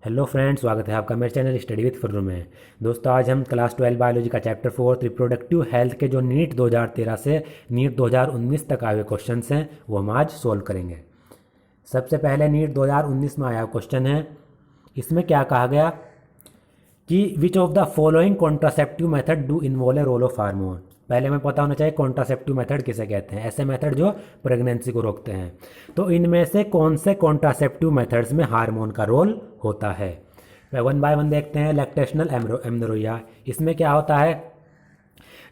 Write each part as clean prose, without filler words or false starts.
Hello friends, स्वागत है आपका मेरे चैनल स्टडी विद फर्रू में। दोस्तों, आज हम क्लास 12 बायोलॉजी का चैप्टर 4 रिप्रोडक्टिव हेल्थ के जो नीट 2013 से नीट 2019 तक आए हुए क्वेश्चंस हैं वो हम आज सोल्व करेंगे। सबसे पहले नीट 2019 में आया क्वेश्चन है। इसमें क्या कहा गया कि which of the following contraceptive method do involve a role of hormone. पहले हमें पता होना चाहिए कॉन्ट्रासेप्टिव मेथड किसे कहते हैं, ऐसे मेथड जो प्रेगनेंसी को रोकते हैं। तो इनमें से कौन से कॉन्ट्रासेप्टिव मेथड्स में हार्मोन का रोल होता है। वन बाय वन देखते हैं। लैक्टेशनल एमनोरिया, इसमें क्या होता है,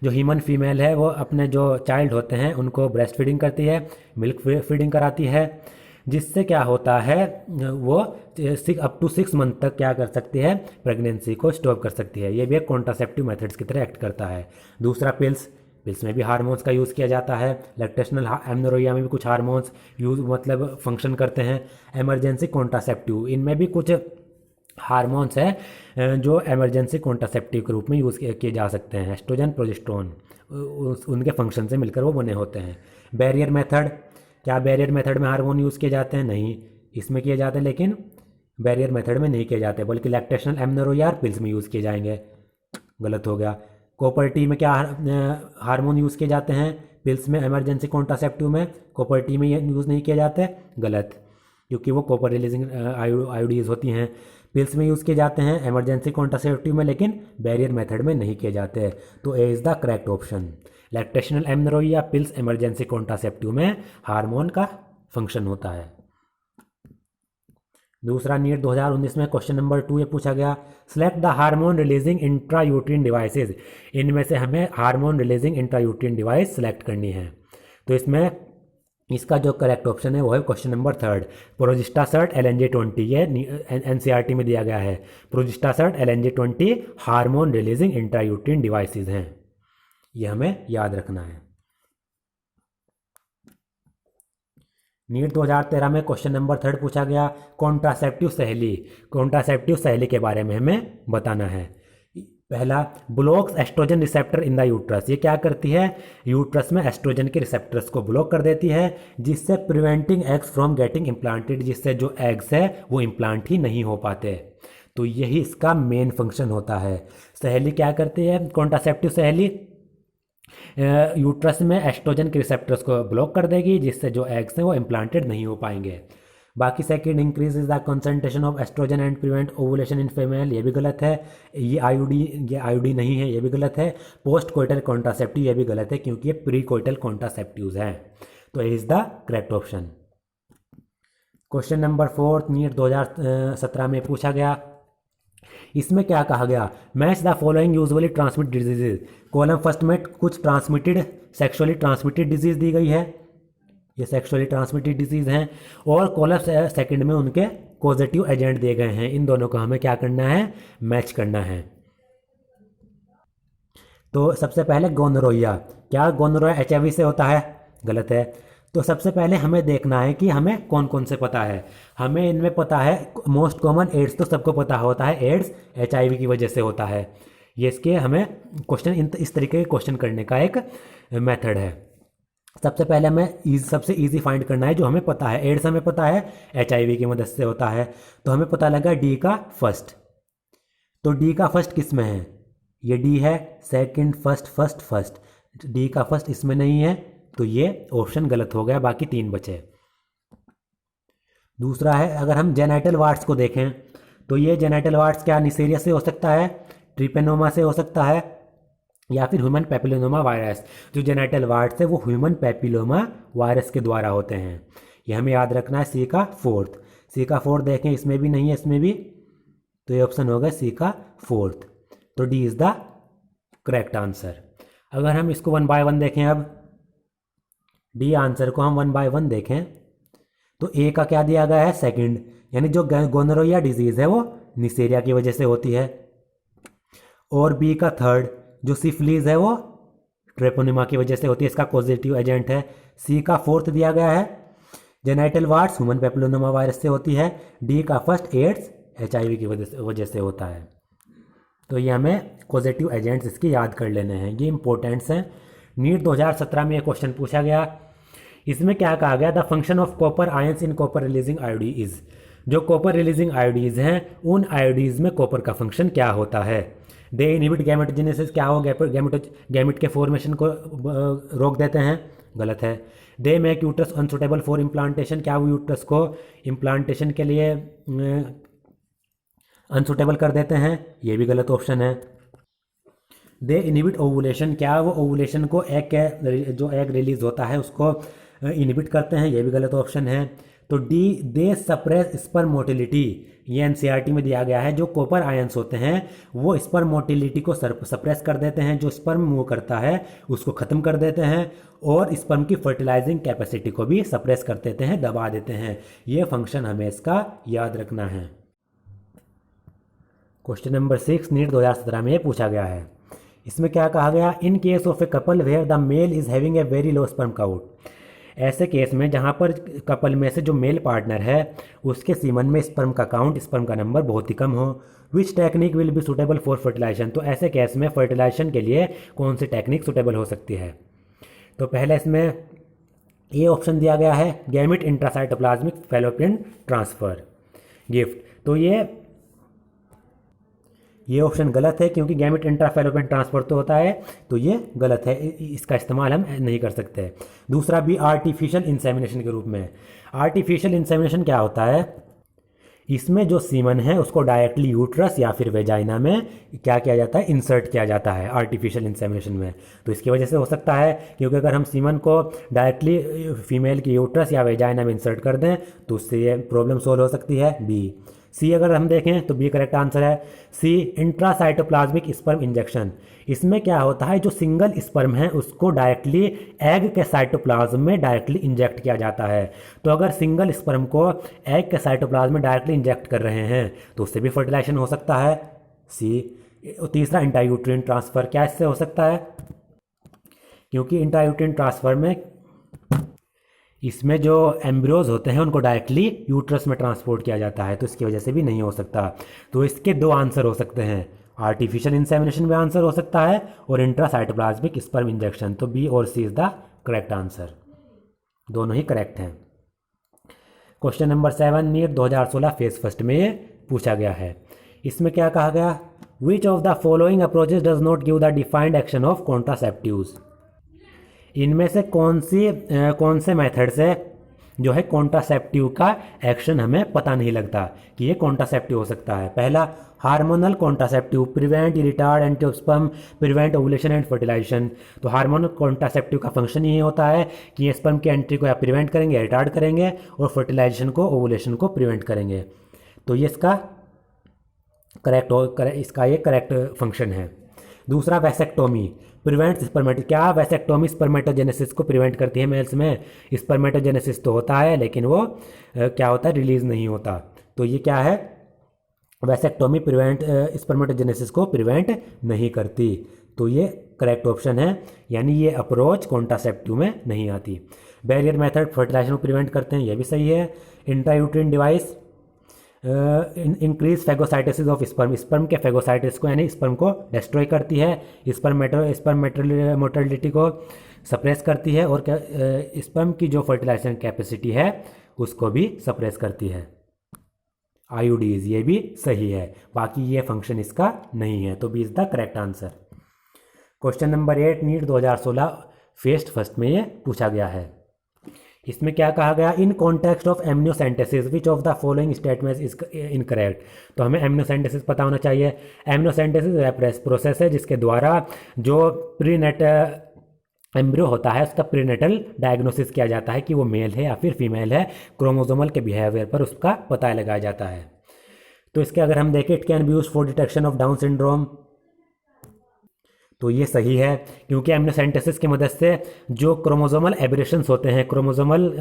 जो ह्यूमन फीमेल है वो अपने जो चाइल्ड होते हैं उनको ब्रेस्ट फीडिंग करती है, मिल्क फीडिंग कराती है, जिससे क्या होता है वो अप टू 6 मंथ तक क्या कर सकती है, प्रेगनेंसी को स्टॉप कर सकती है। ये भी एक कॉन्ट्रासेप्टिव मेथड्स की तरह एक्ट करता है। दूसरा पिल्स में भी हार्मोन्स का यूज़ किया जाता है। लैक्टेशनल एमनोरिया में भी कुछ हार्मोन्स मतलब फंक्शन करते हैं। इमरजेंसी कॉन्ट्रासेप्टिव, इनमें भी कुछ हार्मोन्स हैं जो इमरजेंसी कॉन्ट्रासेप्टिव के रूप में यूज़ किए जा सकते हैं। एस्ट्रोजन, प्रोजेस्टेरोन, उनके फंक्शन से मिलकर वो बने होते हैं। बैरियर मेथड, क्या बैरियर मेथड में हार्मोन यूज़ किए जाते हैं? नहीं, इसमें किए जाते हैं, लेकिन बैरियर मेथड में नहीं किए जाते, बल्कि लैक्टेशनल एमनोरिया और पिल्स में यूज़ किए जाएंगे। गलत हो गया। कॉपर टी में क्या हार्मोन यूज़ किए जाते हैं? पिल्स में, इमरजेंसी कॉन्ट्रासेप्टिव में। कॉपर टी में ये यूज़ नहीं किए जाते, गलत, क्योंकि वो कॉपर रिलीजिंग आयोडीज होती हैं। पिल्स में यूज़ किए जाते हैं इमरजेंसी कॉन्ट्रासेप्टिव में, लेकिन बैरियर मेथड में नहीं किए जाते। तो ए is the correct option. Lactational amenorrhoea, pills, emergency contraceptive में हार्मोन का फंक्शन होता है। दूसरा नीट 2019 में क्वेश्चन नंबर 2 ये पूछा गया, select the hormone releasing intrauterine devices. इनमें से हमें hormone releasing intrauterine device select करनी है। तो इसमें इसका जो करेक्ट ऑप्शन है वो है क्वेश्चन नंबर 3, प्रोजेस्टासर्ट LNG20। ये NCERT में दिया गया है। प्रोजेस्टासर्ट LNG20 hormone releasing intrauterine devices हैं, ये हमें याद रखना है। नीट 2013 में क्वेश्चन नंबर 3 पूछा गया, कॉन्ट्रासेप्टिव सहेली। कॉन्ट्रासेप्टिव सहेली के बारे में हमें बताना है। पहला, blocks estrogen receptor in the uterus. ये क्या करती है, यूट्रस में एस्ट्रोजन के रिसेप्टर्स को ब्लॉक कर देती है, जिससे preventing eggs from getting implanted, जिससे जो एग्स है वो इम्प्लांट ही नहीं हो पाते। तो यही इसका मेन फंक्शन होता है। सहेली क्या करती है, कॉन्ट्रासेप्टिव सहेली यूट्रस में एस्ट्रोजन के रिसेप्टर्स को ब्लॉक कर देगी, जिससे जो एग्स हैं वो इम्प्लांटेड नहीं हो पाएंगे। बाकी second, increase the concentration of oestrogen and prevent ovulation in female, ये भी गलत है। ये आईयूडी नहीं है, ये भी गलत है। पोस्ट कोइटल कॉन्ट्रासेप्टिव, ये भी गलत है, क्योंकि ये प्री कोइटल कॉन्ट्रासेप्टिव्स हैं। तो is the correct option. Question number 4 NEET 2017 में पूछा गया। इसमें क्या कहा गया, match the following usually transmitted diseases. Column first में कुछ ट्रांसमिटेड, सेक्सुअली ट्रांसमिटेड डिजीज दी गई है, ये सेक्सुअली ट्रांसमिटेड डिजीज हैं। और कॉलम सेकंड में उनके कॉजेटिव एजेंट दिए गए हैं। इन दोनों को हमें क्या करना है, मैच करना है। तो सबसे पहले गोनोरोया, क्या गोनोरोया HIV से होता है? गलत है। तो सबसे पहले हमें देखना है कि हमें कौन कौन से पता है। हमें इनमें पता है मोस्ट कॉमन एड्स, तो सबको पता होता है एड्स HIV की वजह से होता है। ये इसके हमें क्वेश्चन इस तरीके के क्वेश्चन करने का एक मेथड है। सबसे पहले हमें सबसे इजी फाइंड करना है जो हमें पता है। एड्स हमें पता है HIV की मदद से होता है, तो हमें पता लगा डी का फर्स्ट। तो डी का फर्स्ट किस में है, ये डी है। सेकंड, फर्स्ट, डी का फर्स्ट इसमें नहीं है, तो ये ऑप्शन गलत हो गया, बाकी 3 बचे। दूसरा है, अगर हम जेनाइटल वार्ड्स को देखें तो ये जेनाइटल वार्ड्स क्या निसेरिया से हो सकता है, ट्रिपेनोमा से हो सकता है, या फिर ह्यूमन पैपिलोमा वायरस। जो जेनाइटल वार्ड्स है वो ह्यूमन पैपिलोमा वायरस के द्वारा होते हैं, ये हमें याद रखना है। सी का फोर्थ देखें, इसमें भी नहीं है, इसमें भी, तो ये ऑप्शन होगा सी का फोर्थ। तो D is the correct answer. अगर हम इसको 1 बाय 1 देखें, अब डी आंसर को हम 1 बाय 1 देखें तो ए का क्या दिया गया है, सेकंड, यानी जो गोनोरोया डिजीज है वो निसेरिया की वजह से होती है। और बी का थर्ड, जो सिफिलिस है वो ट्रेपोनिमा की वजह से होती है, इसका पॉजिटिव एजेंट है। सी का फोर्थ दिया गया है, genital wards human papilloma virus से होती है। डी का फर्स्ट, एड्स HIV की वजह से होता है। तो ये हमें पॉजिटिव एजेंट्स इसके याद कर लेने हैं, ये इंपॉर्टेंट्स हैं। नीट 2017 में ये क्वेश्चन पूछा गया। इसमें क्या कहा गया, the function of copper ions in copper releasing आयोडी is. जो कॉपर रिलीजिंग आयोडीज हैं उन आयोडीज में कॉपर का फंक्शन क्या होता है? दे इनहिबिट गैमेटोजेनेसिस, क्या हो गैमेट के फॉर्मेशन को रोक देते हैं, गलत है। They make uterus unsuitable for implantation, क्या वो यूट्रस को इम्प्लांटेशन के लिए अनसुटेबल कर देते हैं, ये भी गलत ऑप्शन है। दे इनहिबिट ओवुलेशन, क्या वो ओवुलेशन को जो एग रिलीज होता है उसको इनहिबिट करते हैं, ये भी गलत ऑप्शन है। तो डी, दे सप्रेस स्पर्म मोटिलिटी, ये एनसीईआरटी में दिया गया है। जो कॉपर आयंस होते हैं वो स्पर्म मोटिलिटी को सप्रेस कर देते हैं, जो स्पर्म मूव करता है उसको ख़त्म कर देते हैं, और स्पर्म की फर्टिलाइजिंग कैपेसिटी को भी सप्रेस कर देते हैं, दबा देते हैं। ये फंक्शन हमें इसका याद रखना है। क्वेश्चन नंबर 6 नीट 2017 में ये पूछा गया है। इसमें क्या कहा गया? In case of a couple where the male is having a very low sperm count, ऐसे केस में जहाँ पर कपल में से जो मेल पार्टनर है उसके सीमन में स्पर्म का काउंट, स्पर्म का नंबर बहुत ही कम हो। Which technique will be suitable for fertilisation, तो ऐसे केस में फर्टिलाइजेशन के लिए कौन सी टेक्निक सुटेबल हो सकती है? तो पहले इसमें ये ऑप्शन दिया गया है gamete intracytoplasmic fallopian transfer gift, तो ये ऑप्शन गलत है क्योंकि गैमेट इंट्राफैलोपियन ट्रांसफर तो होता है, तो ये गलत है, इसका इस्तेमाल हम नहीं कर सकते। दूसरा बी, आर्टिफिशियल इंसेमिनेशन के रूप में। आर्टिफिशियल इंसेमिनेशन क्या होता है? इसमें जो सीमन है उसको डायरेक्टली यूट्रस या फिर वेजाइना में क्या किया जाता है? इंसर्ट किया जाता है आर्टिफिशियल इंसेमिनेशन में। तो इसकी वजह से हो सकता है क्योंकि अगर हम सीमन को डायरेक्टली फीमेल की यूट्रस या वेजाइना में इंसर्ट कर दें तो उससे ये प्रॉब्लम सोल्व हो सकती है। बी, सी अगर हम देखें तो बी करेक्ट आंसर है। सी, इंट्रासाइटोप्लाज्मिक स्पर्म इंजेक्शन, इसमें क्या होता है जो सिंगल स्पर्म है उसको डायरेक्टली एग के साइटोप्लाज्म में डायरेक्टली इंजेक्ट किया जाता है। तो अगर सिंगल स्पर्म को एग के साइटोप्लाज्म में डायरेक्टली इंजेक्ट कर रहे हैं तो उससे भी फर्टिलाइजेशन हो सकता है। सी, तीसरा इंट्रायूट्रिन ट्रांसफ़र, क्या इससे हो सकता है? क्योंकि इंट्रायूट्रिन ट्रांसफ़र में इसमें जो एम्ब्रियोज होते हैं उनको डायरेक्टली यूट्रस में ट्रांसपोर्ट किया जाता है, तो इसकी वजह से भी नहीं हो सकता। तो इसके दो आंसर हो सकते हैं, आर्टिफिशियल इंसेमिनेशन भी आंसर हो सकता है और इंट्रासाइटोप्लाज्मिक स्पर्म इंजेक्शन। तो बी और C is the correct answer, दोनों ही करेक्ट हैं। Question number 7 NEET 2016 phase first में ये पूछा गया है। इसमें क्या कहा गया? Which of the following approaches does not give the defined action of contraceptives, इनमें से कौन से मेथड से जो है कॉन्ट्रासेप्टिव का एक्शन हमें पता नहीं लगता कि ये कॉन्ट्रासेप्टिव हो सकता है? पहला, hormonal contraceptive, prevent, retard antisperm, prevent ovulation and fertilisation. तो हार्मोनल कॉन्ट्रासेप्टिव का फंक्शन यही होता है कि ये स्पर्म की एंट्री को या प्रिवेंट करेंगे या रिटार्ड करेंगे और फर्टिलाइजेशन को, ओवुलेशन को प्रिवेंट करेंगे। तो ये इसका करेक्ट फंक्शन है। दूसरा, वैसेक्टोमी, प्रिवेंट स्पर्मेटो, क्या वैसेक्टोमी स्पर्मेटोजेनेसिस को प्रिवेंट करती है मेल्स में? स्पर्मेटोजेनेसिस तो होता है लेकिन वो क्या होता है? रिलीज नहीं होता। तो ये क्या है? वैसेक्टोमी प्रिवेंट स्पर्मेटोजेनेसिस को प्रिवेंट नहीं करती, तो ये करेक्ट ऑप्शन है, यानी ये अप्रोच कॉन्ट्रासेप्टिव में नहीं आती। बैरियर मेथड फर्टिलाइजेशन को प्रिवेंट करते हैं, ये भी सही है। Intrauterine device increase phagocytosis of sperm, sperm के फेगोसाइटिस को यानी स्पर्म को डिस्ट्रॉय करती है, स्पर्म मोटिलिटी को सप्रेस करती है और स्पर्म की जो फर्टिलाइजेशन कैपेसिटी है उसको भी सप्रेस करती है। आईयूडीज, ये भी सही है, बाकी ये फंक्शन इसका नहीं है, तो B is the correct answer. Question number 8 NEET 2016 phase first में ये पूछा गया है। इसमें क्या कहा गया? In context of amniocentesis which of the following statement is incorrect. तो हमें एमनियोसेंटेसिस पता होना चाहिए। एमनियोसेंटेसिस प्रोसेस है जिसके द्वारा जो प्रीनेट एम्ब्रियो होता है उसका प्रीनेटल डायग्नोसिस किया जाता है कि वो मेल है या फिर फीमेल है, क्रोमोसोमल के बिहेवियर पर उसका पता लगाया जाता है। तो इसके अगर हम देखें, it can be used for detection of down syndrome, तो ये सही है क्योंकि एमनियोसेंटेसिस की मदद से जो क्रोमोसोमल एबरेशंस होते हैं, क्रोमोसोमल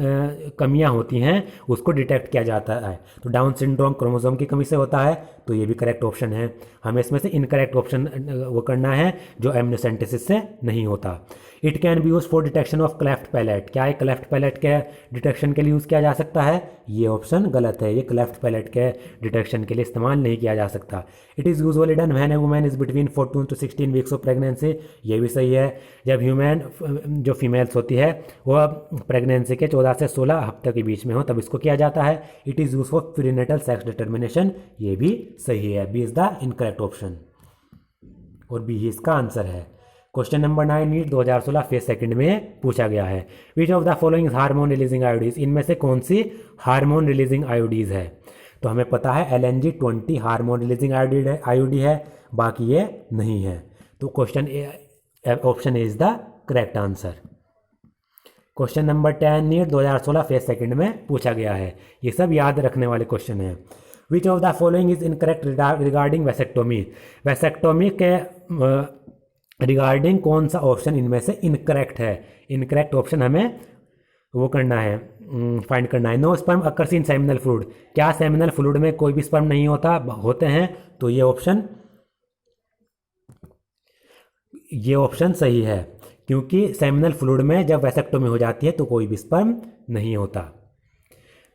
कमियां होती हैं, उसको डिटेक्ट किया जाता है। तो डाउन सिंड्रोम क्रोमोसोम की कमी से होता है, तो ये भी करेक्ट ऑप्शन है। हमें इसमें से इनकरेक्ट ऑप्शन वो करना है जो एमनियोसेंटेसिस से नहीं होता। It can be use for detection of cleft palate, क्या है क्लेफ्ट पैलेट के डिटेक्शन के लिए यूज़ किया जा सकता है? ये ऑप्शन गलत है, ये क्लेफ्ट पैलेट के डिटेक्शन के लिए इस्तेमाल नहीं किया जा सकता। It is usually done when a woman is between 14 to 16 weeks of pregnancy, ये भी सही है। जब ह्यूमन जो फीमेल्स होती है वह प्रेगनेंसी के 14 से 16 हफ्ते के बीच में हो तब इसको किया जाता है। It is use for prenatal sex determination, ये भी सही है, B is the incorrect option और बी ही इसका आंसर है। Question number 9 NEET 2016 phase second में पूछा गया है। Which of the following hormone releasing IUDs, इनमें से कौन सी हार्मोन रिलीजिंग आयोडीज है? तो हमें पता है LNG-20 हार्मोन रिलीजिंग आयोडी है, बाकी ये नहीं है। तो question option A is the correct answer. Question number 10 NEET 2016 phase second में पूछा गया है, ये सब याद रखने वाले क्वेश्चन हैं। विच of the following is incorrect regarding vasectomy, vasectomy के रिगार्डिंग कौन सा ऑप्शन इनमें से इनकरेक्ट है? इनकरेक्ट ऑप्शन हमें वो करना है, फाइंड करना है। No sperm occurs in seminal fluid, क्या सेमिनल फ्लूइड में कोई भी स्पर्म नहीं होता? होते हैं, तो ये ऑप्शन सही है, क्योंकि सेमिनल फ्लूइड में जब वैसेक्टोमी हो जाती है तो कोई भी स्पर्म नहीं होता।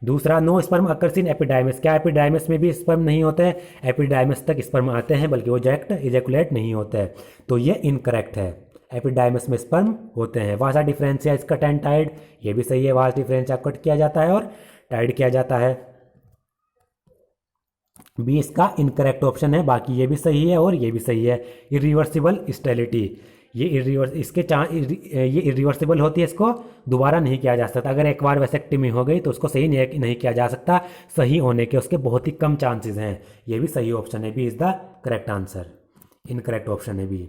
दूसरा, नो स्पर्म अकर्स इन एपिडाइमिस, क्या एपिडाइमिस में भी स्पर्म नहीं होते हैं? एपिडाइमिस तक स्पर्म आते हैं बल्कि वो इजैकुलेट नहीं होते हैं, तो ये इनकरेक्ट है। एपिडाइमिस में स्पर्म होते हैं। वासा डिफरेंशिया इसका टाइड, ये भी सही है, वास डिफरेंशिया कट किया जाता है और टाइड किया जाता है। बी इसका इनकरेक्ट ऑप्शन है, बाकी ये भी सही है और ये भी सही है। इरिवर्सिबल स्टेरिलिटी, ये इरिवर्सिबल होती है, इसको दोबारा नहीं किया जा सकता। अगर एक बार वैसेक्टमी हो गई तो उसको सही नहीं किया जा सकता, सही होने के उसके बहुत ही कम चांसेस हैं। ये भी सही ऑप्शन है, B is the correct answer. Incorrect option है बी।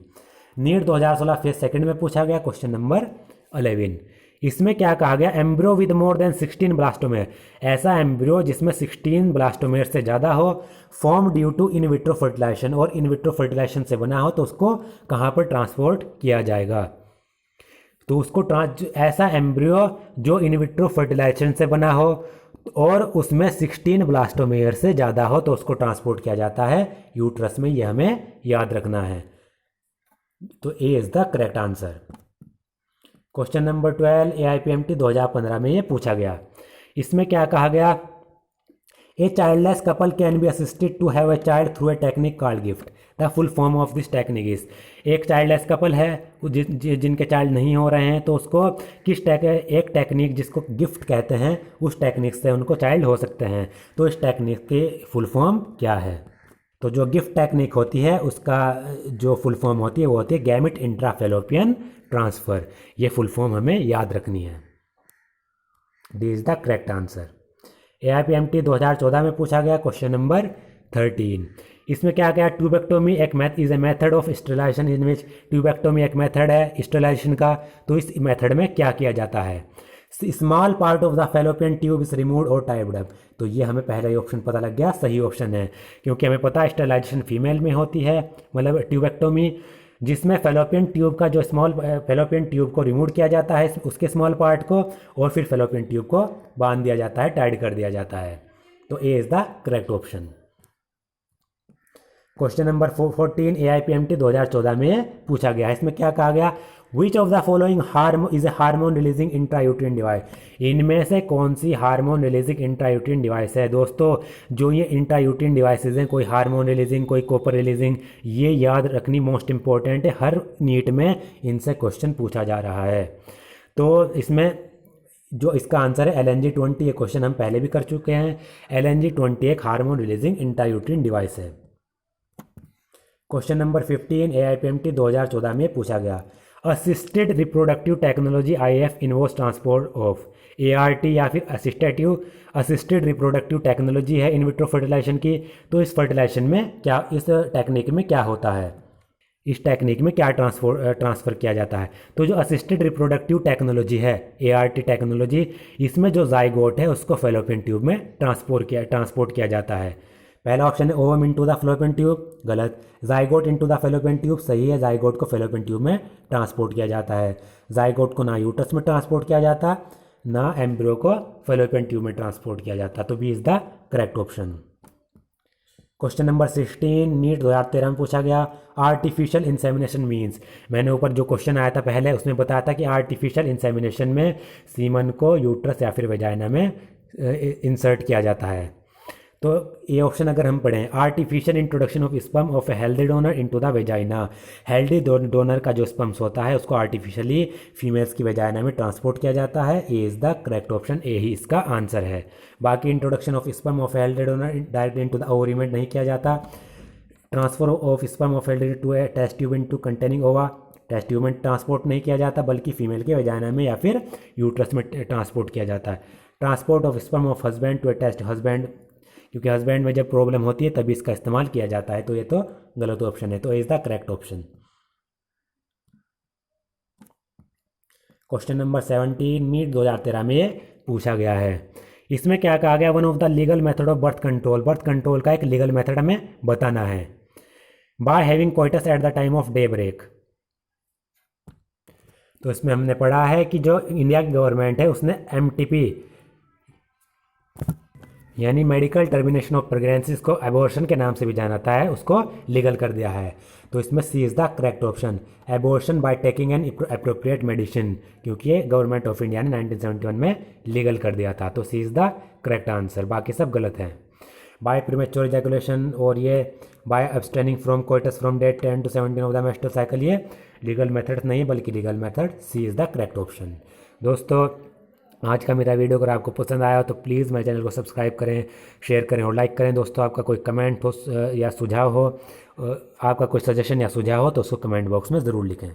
नीट 2016 फेज सेकंड में पूछा गया क्वेश्चन नंबर 11, इसमें क्या कहा गया? Embryo with more than 16 blastomere, ऐसा एम्ब्रियो जिसमें 16 ब्लास्टोमेर से ज़्यादा हो, form due to in vitro fertilization, और इन विट्रो फर्टिलाइजेशन से बना हो तो उसको कहाँ पर ट्रांसपोर्ट किया जाएगा? तो उसको ऐसा एम्ब्रियो जो इन विट्रो फर्टिलाइजेशन से बना हो और उसमें 16 ब्लास्टोमेर से ज़्यादा हो तो उसको ट्रांसपोर्ट किया जाता है यूट्रस में, यह हमें याद रखना है। तो ए is the correct answer. Question number 12 AIPMT 2015 में ये पूछा गया, इसमें क्या कहा गया? A childless couple can be assisted to have a child through a technique called GIFT, the full form of this technique is, एक चाइल्डलेस कपल है जिनके चाइल्ड नहीं हो रहे हैं तो उसको एक टेक्निक जिसको गिफ्ट कहते हैं, उस टेक्निक से उनको चाइल्ड हो सकते हैं। तो इस टेक्निक की फुल फॉर्म क्या है? तो जो गिफ्ट टेक्निक होती है उसका जो फुल फॉर्म होती है वो होती है गैमेट इंट्राफेलोपियन ट्रांसफ़र, ये फुल फॉर्म हमें याद रखनी है। D is the correct answer. AIPMT 2014 में पूछा गया क्वेश्चन नंबर 13, इसमें क्या क्या? Tubectomy is a method of sterilization in which, tubectomy एक मेथड है स्टेरिलाइजेशन का, तो इस मेथड में क्या किया जाता है? Small part of the fallopian tube is removed और टाइप्ड अप, तो ये हमें पहला ही ऑप्शन पता लग गया, सही ऑप्शन है, क्योंकि हमें पता है स्टेरिलाइजेशन फीमेल में होती है, मतलब ट्यूबेक्टोमी जिसमें फेलोपियन ट्यूब का जो फेलोपियन ट्यूब को रिमूव किया जाता है उसके स्मॉल पार्ट को, और फिर फेलोपियन ट्यूब को बांध दिया जाता है, टाइड कर दिया जाता है। तो ए is the correct option. Question number 14 AIPMT 2014 में पूछा गया है, इसमें क्या कहा गया? Which of the following is a hormone releasing intrauterine device, इनमें से कौन सी हार्मोन रिलीजिंग इंट्रायूट्रिन डिवाइस है? दोस्तों जो ये इंट्रायूट्रिन डिवाइसेज हैं, कोई हार्मोन रिलीजिंग कोई कॉपर रिलीजिंग, ये याद रखनी मोस्ट इंपॉर्टेंट है, हर नीट में इनसे क्वेश्चन पूछा जा रहा है। तो इसमें जो इसका आंसर है LNG-20, ये क्वेश्चन हम पहले भी कर चुके हैं। LNG-20 एक हार्मोन रिलीजिंग इंट्रायूट्रिन डिवाइस है। क्वेश्चन नंबर 15 AIPMT 2014 में पूछा गया, assisted reproductive technology IF involves transport of, ART या फिर असिस्टेड रिप्रोडक्टिव टेक्नोलॉजी है इन विट्रो फर्टिलाइजेशन की, तो इस फर्टिलाइजेशन में क्या, इस टेक्निक में क्या होता है? इस टेक्निक में क्या ट्रांसफ़र किया जाता है? तो जो असिस्टेड रिप्रोडक्टिव टेक्नोलॉजी है ART टेक्नोलॉजी, इसमें जो जाइगोट है उसको फेलोपियन ट्यूब में ट्रांसपोर्ट किया जाता है। पहला ऑप्शन है ovum into the fallopian tube, गलत। Zygote into the fallopian tube, सही है, जाइगोट को फेलोपियन ट्यूब में ट्रांसपोर्ट किया जाता है। जाइगोट को ना यूट्रस में ट्रांसपोर्ट किया जाता, ना एम्ब्रियो को फेलोपियन ट्यूब में ट्रांसपोर्ट किया जाता, तो B is the correct option. Question number 16 NEET 2013 में पूछा गया। आर्टिफिशियल इंसेमिनेशन मीन्स, मैंने ऊपर जो क्वेश्चन आया था पहले उसमें बताया था कि आर्टिफिशियल इंसेमिनेशन में सीमन को यूट्रस या फिर वेजाइना में इंसर्ट किया जाता है। तो ये ऑप्शन अगर हम पढ़ें, artificial introduction of sperm of a healthy donor into the vagina, healthy donor का जो स्पर्म्स होता है उसको आर्टिफिशियली फीमेल्स की वेजाइना में ट्रांसपोर्ट किया जाता है। A is the correct option, A ही इसका आंसर है। बाकी introduction of sperm of healthy donor direct into the ovary में नहीं किया जाता। Transfer of sperm of healthy to a test tube into containing ova, test tube में transport नहीं किया जाता बल्कि फीमेल के वेजाइना में या फिर यूट्रस में ट्रांसपोर्ट किया जाता है। Transport of sperm of husband to a test husband, क्योंकि हस्बैंड में जब प्रॉब्लम होती है तभी इसका इस्तेमाल किया जाता है, तो ये तो गलत ऑप्शन है, तो is the correct option. Question number 17 NEET 2013 में ये पूछा गया है। इसमें क्या कहा गया, one of the legal method of birth control, birth control का एक लीगल मेथड हमें बताना है। By having coitus at the time of daybreak, तो इसमें हमने पढ़ा है कि जो इंडिया की गवर्नमेंट है उसने एमटीपी यानी मेडिकल टर्मिनेशन ऑफ प्रेगनेंसी को एबॉर्शन के नाम से भी जाना जाता है, उसको लीगल कर दिया है। तो इसमें C is the correct option, abortion by taking an appropriate medicine, क्योंकि ये गवर्नमेंट ऑफ इंडिया ने 1971 में लीगल कर दिया था, तो C is the correct answer, बाकी सब गलत हैं। बाय प्रीमेच्योर इजैकुलेशन और ये by abstaining from coitus from date 10 to 17 of the menstrual cycle, ये लीगल मेथड नहीं बल्कि legal method, C is the correct option. दोस्तों आज का मेरा वीडियो अगर आपको पसंद आया हो तो प्लीज़ मेरे चैनल को सब्सक्राइब करें, शेयर करें और लाइक करें। दोस्तों आपका कोई कमेंट हो या सुझाव हो, आपका कोई सजेशन या सुझाव हो तो उसको कमेंट बॉक्स में ज़रूर लिखें।